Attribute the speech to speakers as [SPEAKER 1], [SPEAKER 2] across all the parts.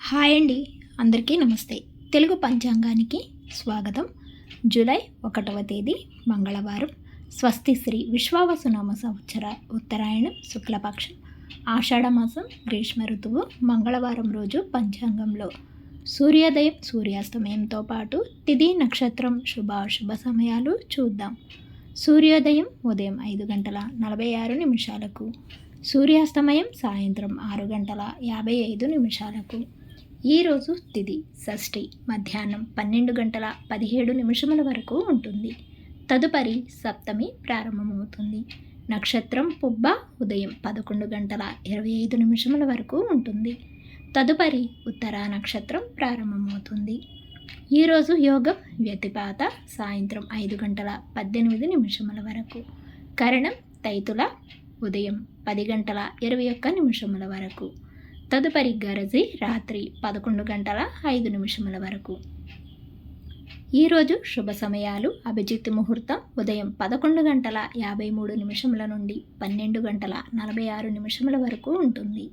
[SPEAKER 1] Hi అండి, అందరికీ నమస్తే. తెలుగు పంచాంగానికి స్వాగతం. జూలై 1వ తేదీ మంగళవారం. స్వస్తి శ్రీ విశ్వావసునామ సంవత్సర ఉత్తరాయణం శుక్లపక్షం ఆషాఢమాసం గ్రీష్మ ఋతువు మంగళవారం రోజు పంచాంగంలో సూర్యోదయం సూర్యాస్తమయంతో పాటు తిథి నక్షత్రం శుభాశుభ సమయాలు చూద్దాం. సూర్యోదయం ఉదయం 5:46 సూర్యాస్తమయం సాయంత్రం 6:55. ఈరోజు తిథి షష్ఠి మధ్యాహ్నం 12:17 వరకు ఉంటుంది. తదుపరి సప్తమి ప్రారంభమవుతుంది. నక్షత్రం పుబ్బ ఉదయం 11:25 వరకు ఉంటుంది. తదుపరి ఉత్తరా నక్షత్రం ప్రారంభమవుతుంది. ఈరోజు యోగం వ్యతిపాత సాయంత్రం 5:18 వరకు. కరణం తైతుల ఉదయం 10:21 వరకు. తదుపరి గరజి రాత్రి 11:05 వరకు. ఈరోజు శుభ సమయాలు అభిజిత్ ముహూర్తం ఉదయం 11:53 నుండి 12:46 వరకు ఉంటుంది.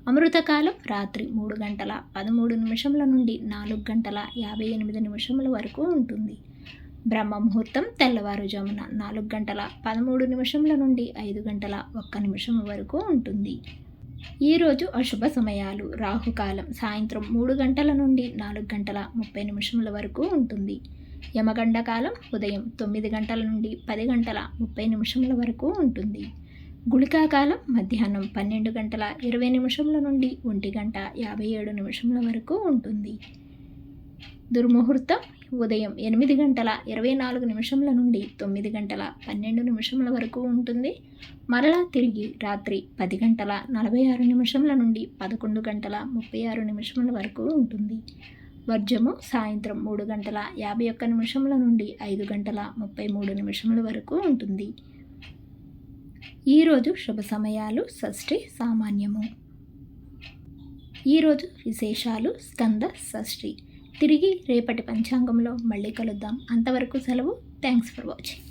[SPEAKER 1] అమృతకాలం రాత్రి 3:13 నుండి 4:58 వరకు ఉంటుంది. బ్రహ్మ ముహూర్తం తెల్లవారుజామున 4:13 నుండి 5:01 వరకు ఉంటుంది. ఈరోజు అశుభ సమయాలు రాహుకాలం సాయంత్రం 3 గంటల నుండి 4:30 వరకు ఉంటుంది. యమగండ కాలం ఉదయం 9 గంటల నుండి 10:30 వరకు ఉంటుంది. గుళికా కాలం మధ్యాహ్నం 12:20 నుండి 1:57 వరకు ఉంటుంది. దుర్ముహూర్తం ఉదయం 8:24 నుండి 9:12 వరకు ఉంటుంది. మరలా తిరిగి రాత్రి 10:46 నుండి 11:36 వరకు ఉంటుంది. వర్జము సాయంత్రం 3:51 నుండి 5:33 వరకు ఉంటుంది. ఈరోజు శుభ సమయాలు షష్ఠి సామాన్యము. ఈరోజు విశేషాలు స్కంద షష్ఠి. తిరిగి రేపటి పంచాంగంలో మళ్ళీ కలుద్దాం. అంతవరకు సెలవు. Thanks for watching.